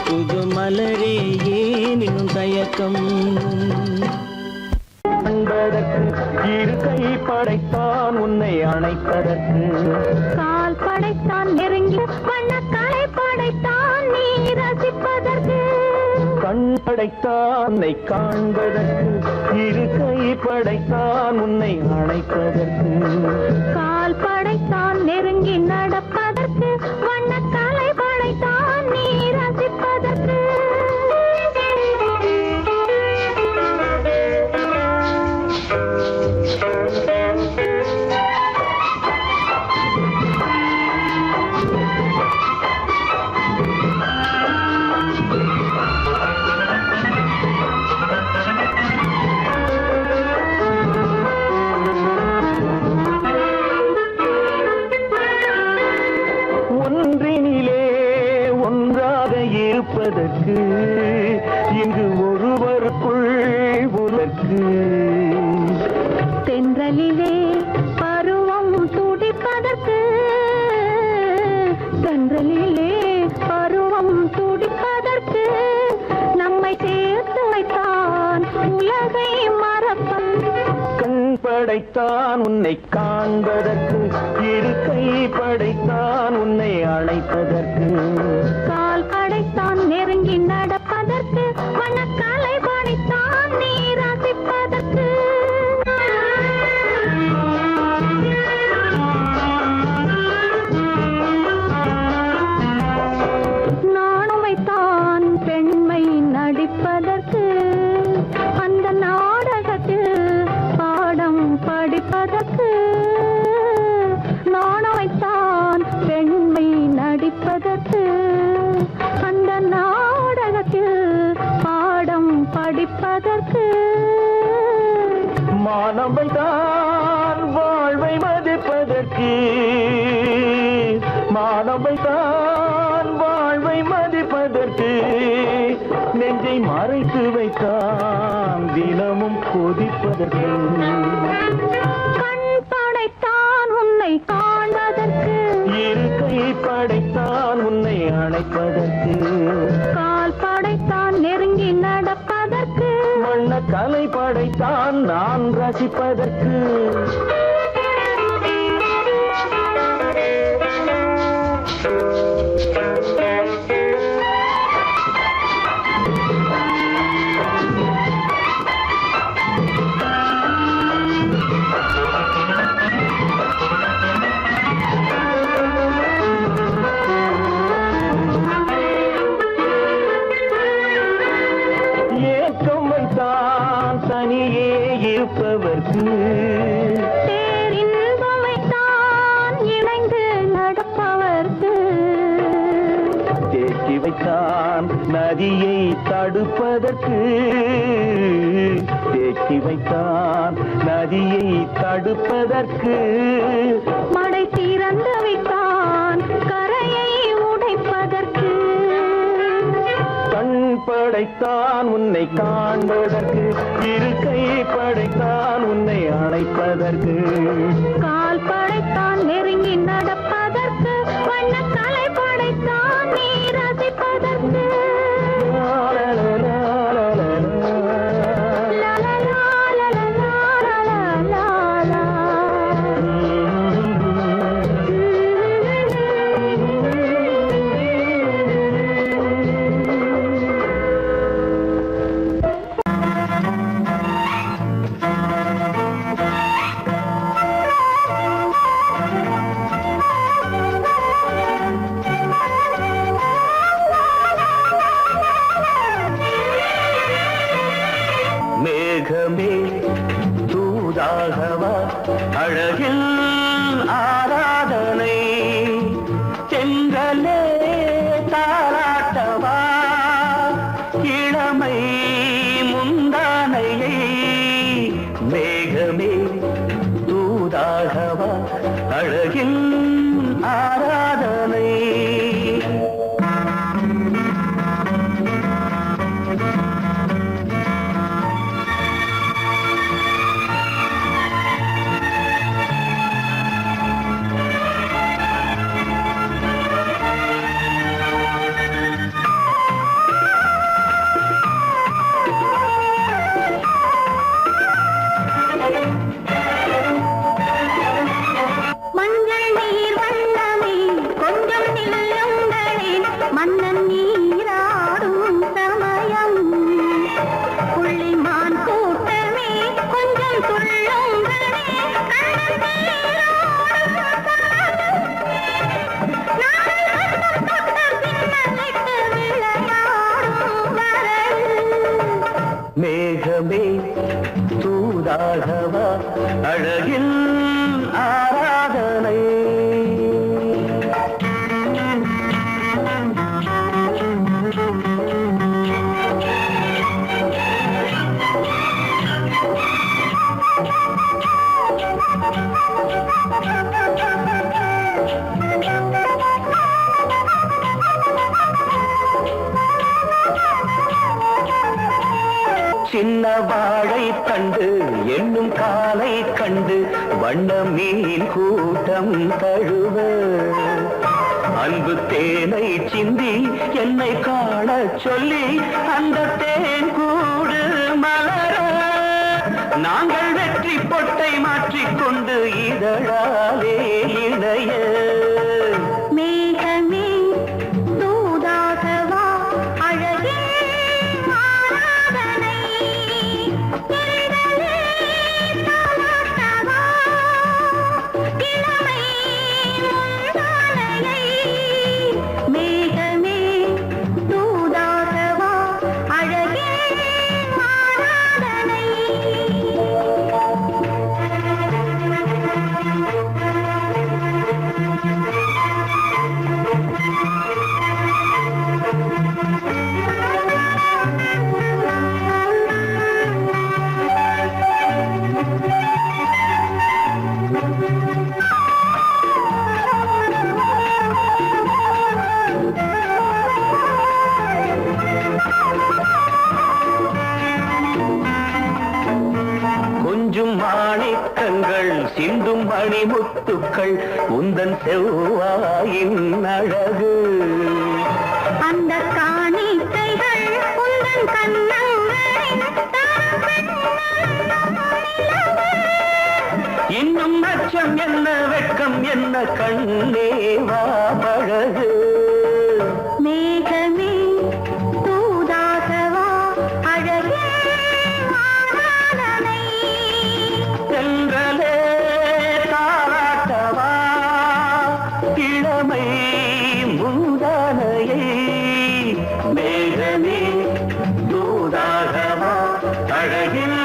S5: புது மலரே ஏன் இன்னும் தயக்கம்
S6: அன்பதற்கு இரு கை படைத்தான் உன்னை அணைப்பதற்கு
S3: கால் படைத்தான் நெருங்கி வண்ணக்காலை படைத்தான் நீ ரசிப்பதற்கு
S6: கண் படைத்தான் உன்னை காண்பதற்கு இரு கை படைத்தான் உன்னை அணைப்பதற்கு
S3: கால் படைத்தான் நெருங்கி நடப்பதற்கு வண்ணக்காலை படைத்தான் நீ ரசிப்பதற்கு
S6: ஒன்றினிலே ஒன்றாக இரு இருப்பதற்கு இங்கு ஒருவருக்குள் உனக்கு
S3: தென்றலிலே பருவம் துடிப்பதற்கு தென்றலிலே பருவம் துடிப்பதற்கு நம்மை சேர்த்து வைத்தான் உலகை மறப்பன்
S6: கண் படைத்தான் உன்னை காண்பதற்கு இரு கை படைத்தான் உன்னை அழைப்பதற்கு
S3: கால் படைத்தான் நெருங்கி நடப்பதற்கு மனக்காலை படைத்தான் நீ ரசிப்பதற்கு நானும் வைத்தான் பெண்மை நடிப்பதற்கு அந்த நாடகத்தில் பாடம் படிப்பதற்கு நானும் வைத்தான் பெண்மை நடிப்பதற்கு அந்த நாடகத்தில் பாடம் படிப்பதற்கு
S6: மானவை தான் வாழ்வை மதிப்பதற்கு மானவை தான் வாழ்வை மதிப்பதற்கு நெஞ்சை மறைத்து வைத்தான் தினமும் கொதிப்பதற்கு
S3: கண் படைத்தான் உன்னை காண்பதற்கு
S6: இரு கை படைத்தான் உன்னை அழைப்பதற்கு
S3: கால் படைத்தான் நெருங்கி நடப்பதற்கு
S6: வண்ண கலை படைத்தான் நான் ரசிப்பதற்கு ஏக்கம் வைத்தான் தனியே இருப்பவர்க்கு
S3: பேரின்பம் வைத்தான் இணைந்து நடப்பவர்க்கு
S6: தேக்கி வைத்தான் நதியை தடுப்பதற்கு தேக்கி வைத்தான் நதியை தடுப்பதற்கு
S3: மடை திறந்து வைத்தான் கரையை உடைப்பதற்கு
S6: கண் படைத்தான் உன்னை காண்பதற்கு இரு கை படைத்தான் உன்னை அழைப்பதற்கு
S3: கால் படைத்தான் நெருங்கி நடப்பதற்கு வண்ணக்கலை படைத்தான் நீ ரசிப்பதற்கு
S5: சின்ன வாழை தண்டு என்னும் காலை கண்டு வண்ண மீன் கூட்டம் தழுவ அன்பு தேனை சிந்தி என்னை காண சொல்லி அந்த தேன் கூடு மலர நாங்கள் வெற்றி பொட்டை மாற்றிக்கொண்டு இதழாலே இணைய
S3: மேகமே தூதாகவா அழகே ஆராதனை எழிலே தாலாட்டவா இளமை முந்தானையை மேகமே தூதாகவா அழகே ஆராதனை
S5: கொஞ்சும் மாணிக்கங்கள் சிந்தும் மணிமுத்துக்கள் உந்தன் செவ்வாயின் அழகு
S3: அந்த காணிக்கைகள் உந்தன் கண்ணங்களின்
S5: இன்னும் அச்சம் என்ன வெட்கம் என்ன கண்ணேவா பழகு
S3: மேகமே தூதாகவா அழகே ஆராதனை
S5: சென்றலே தாராட்டவா இளமை மூதானையை மேகமே தூதாகவா அழகில்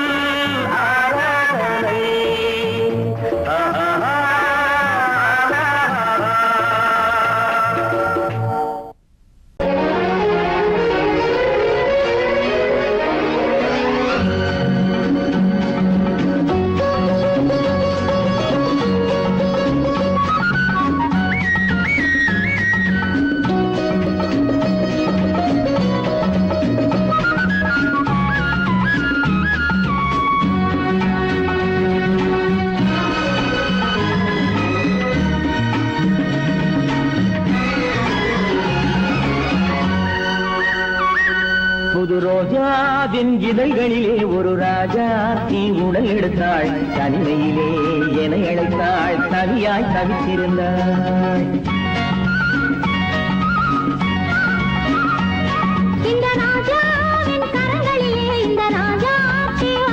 S5: ஆராதனை புது ரோஜாவின் இதழ்களிலே ஒரு ராஜா தீ உடல் எடுத்தாள் தனிமையிலே என அழைத்தாள் தவியாய் தவித்திருந்தாள்
S3: இந்த ராஜாவின் கரங்களிலே இந்த ராஜா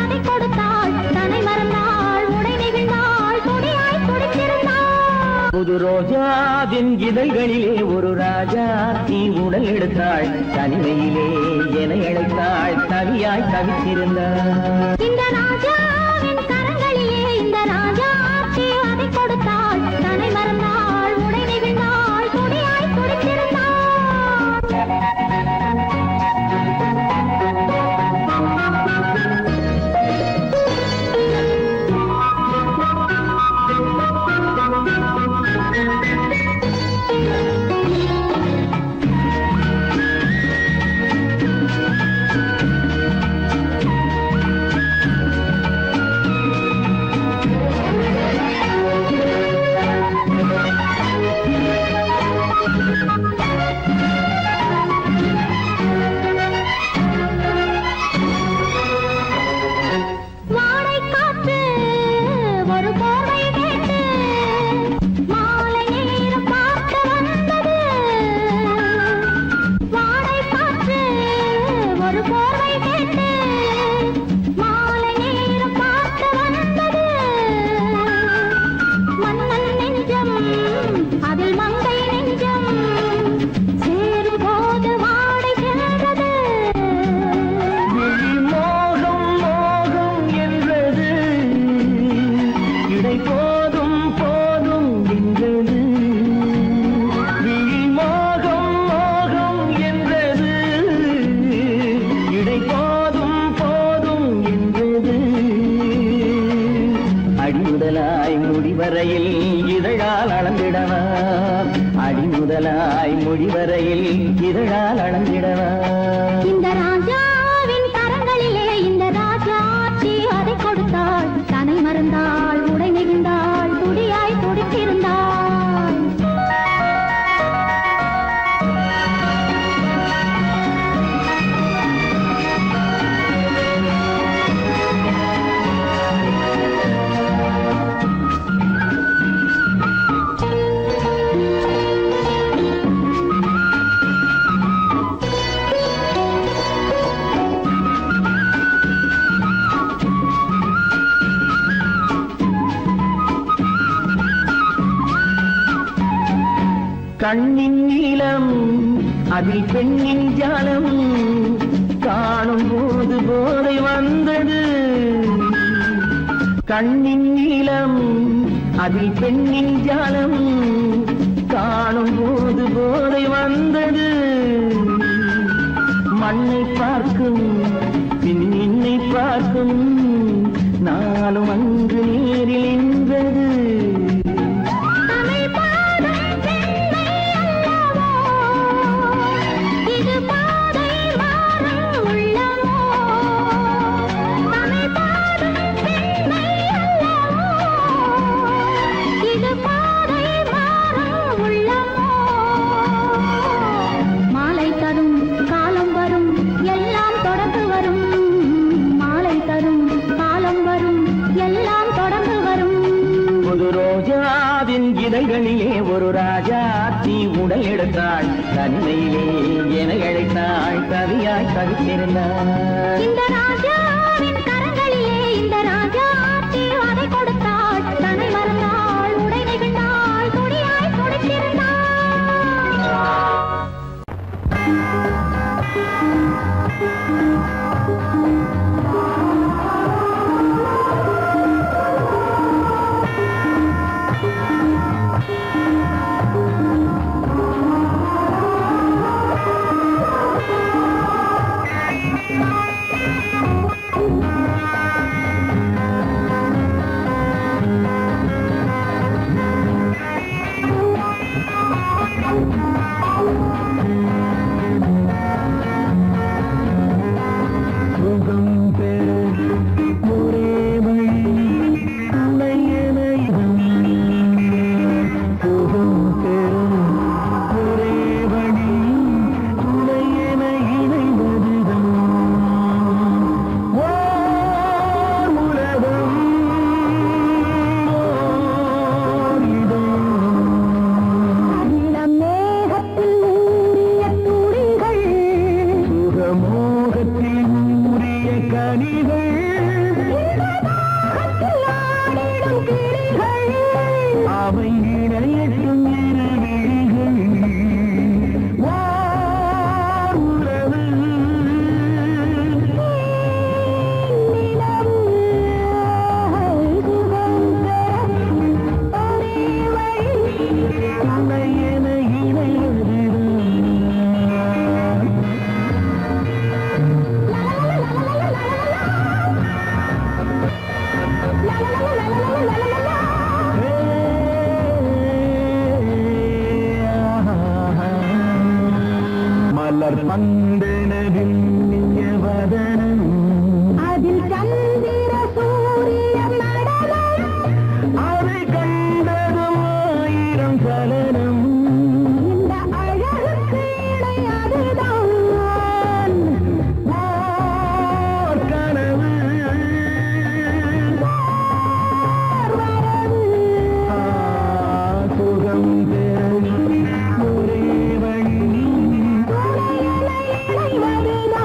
S3: அதை கொடுத்தாள் தன்னை மறந்தாள் உடை நெகிழ்ந்தாள் துடியாய் துடித்திருந்தாள்
S5: புது ரோஜாவின் இதழ்களிலே ஒரு ராஜா தீ உடல் எடுத்தாள் தனிமையிலே என அழைத்தாள் தவியாய் தவித்திருந்தாள்
S3: இந்த ராஜாவின் கரங்களிலே இந்த ராஜா அதை கொடுத்தாள் தன்னை மறந்தாள் உடை நெகிழ்ந்தாள் துடியாய் துடித்திருந்தாள்
S5: வரையில் இதழால் அளந்திடவா, அடி முதலாய் முடிவரையில் இதழால் அளந்திடவா.
S3: இந்த ராஜாவின் கரங்களிலே இந்த கொடுத்தாள் தனை மறந்தாள் உடை நெகிழ்ந்தாள் துடியாய் துடித்திருந்தாள்
S6: கண்ணின் நீளம் அதில் பெண்ணின் ஜாலம் காணும் போது போதை வந்தது கண்ணின் நீளம் அதில் பெண்ணின் ஜாலம் காணும் போது போதை வந்தது மண்ணை பார்க்கும் பின் என்னை பார்க்கும் நானும் அன்று நேரில் என்றது இதழ்களிலே ஒரு ராஜாத்தி உடல் எடுத்தாள் தன்மையிலே என அழைத்தாள் கவியாய் தவித்திருந்தாள்
S3: இந்த ராஜாவின் கரங்களிலே இந்த ராஜாத்தி அதை கொடுத்தாள் தன்னை மறந்தாள் உடை நெகிழ்ந்தாள் துடியாய் துடித்திருந்தாள் ஒரே வழி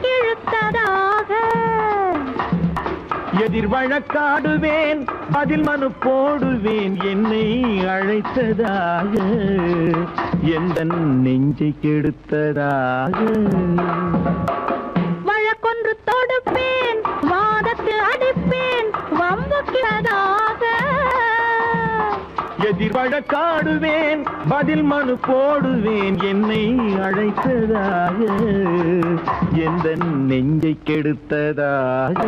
S3: வம்புக்கிழுத்ததாக
S6: எதிர் வழக்காடுவேன் அதில் மனு போடுவேன் என்னை அழைத்ததாக எந்த நெஞ்சை கெடுத்ததாக
S3: வழக்கொன்று தொடுப்பேன் வாதத்தில் அடிப்பேன் வம்புக்கிழதாக
S6: எதிர் வழக்காடுவேன் பதில் மனு போடுவேன் என்னை அழைத்ததாக எந்த நெஞ்சை கெடுத்ததாக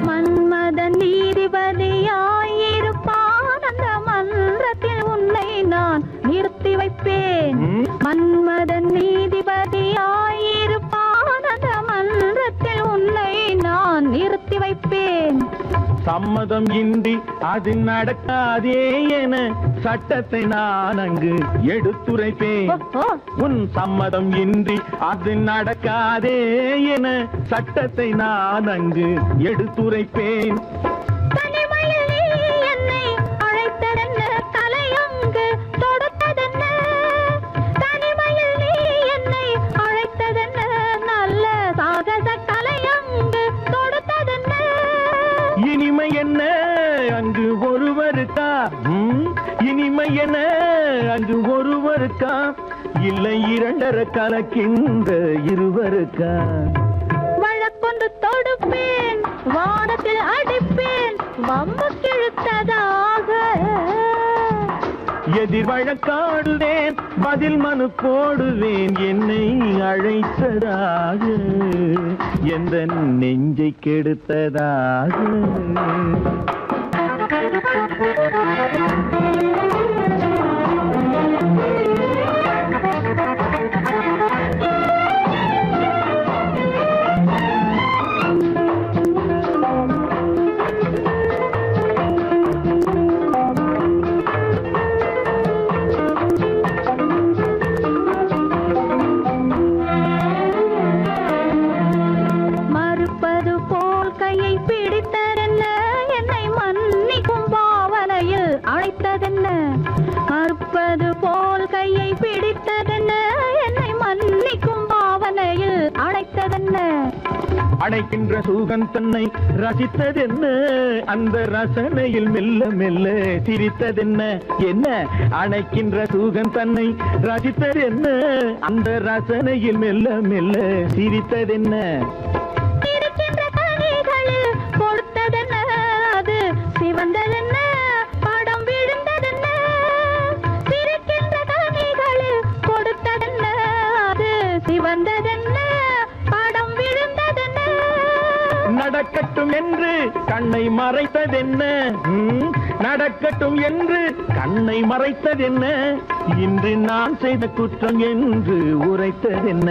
S3: மன்மதன் நீதிபதியாயிருப்பான் அந்த மன்றத்தில் உன்னை நான் நிறுத்தி வைப்பேன் மன்மதன் நீதிபதியாயிருப்பான் அந்த மன்றத்தில் உன்னை நான் நிறுத்தி வைப்பேன்
S6: சம்மதம் இன்றி அது நடக்காதே என சட்டத்தை நான் அங்கு எடுத்துரைப்பேன் உன் சம்மதம் இன்றி அது நடக்காதே என சட்டத்தை நான் அங்கு எடுத்துரைப்பேன்
S3: தனிமையில் நீ என்னை அழைத்ததென்ன தலையங்கு தொடுத்ததென்ன தனிமையில் நீ என்னை அழைத்ததென்ன நல்ல சாகச தலையங்கு தொடுத்ததென்ன
S6: இனிமை என்ன அங்கு ஒருவருக்கா இனிமை என்ன அங்கு ஒருவருக்கா இல்லை இரண்டரை கலக்கின்ற இருவருக்கா
S3: வழக்கொன்று தொடுப்பேன் வானத்தில் அடிப்பேன் வம்புக்கிழுத்ததாக
S6: எதிர் வழக்காடுவேன் பதில் மனு போடுவேன் என்னை அழைத்ததாக எந்த நெஞ்சை கெடுத்ததாக
S3: மறுப்பது போல் கையை பிடித்ததென்ன என்னை மன்னிக்கும் பாவனையில் அழைத்ததென்ன மறுப்பது போல் கையை பிடித்ததென்ன என்னை மன்னிக்கும் பாவனையில் அழைத்ததென்ன
S6: அடைக்கின்ற சுகம் தன்னை ரசித்ததென்ன அந்த ரசனையில் மெல்ல மெல்ல சிரித்ததென்ன என்ன அணைக்கின்ற சுகம் தன்னை ரசித்ததென்ன அந்த ரசனையில் மெல்ல மெல்ல சிரித்ததென்ன
S3: இருக்கின்ற கனிகளில் கொடுத்ததென்ன அது சிவந்ததென்ன படம் விழுந்ததென்ன இருக்கின்ற கனிகளில் கொடுத்ததென்ன அது சிவந்ததென்ன படம் விழுந்ததென்ன
S6: நடக்கட்டும் என்று கண்ணை மறைத்ததென்ன நடக்கட்டும் என்று கண்ணை மறைத்ததென்ன இன்று நான் செய்த குற்றம் என்று உரைத்ததென்ன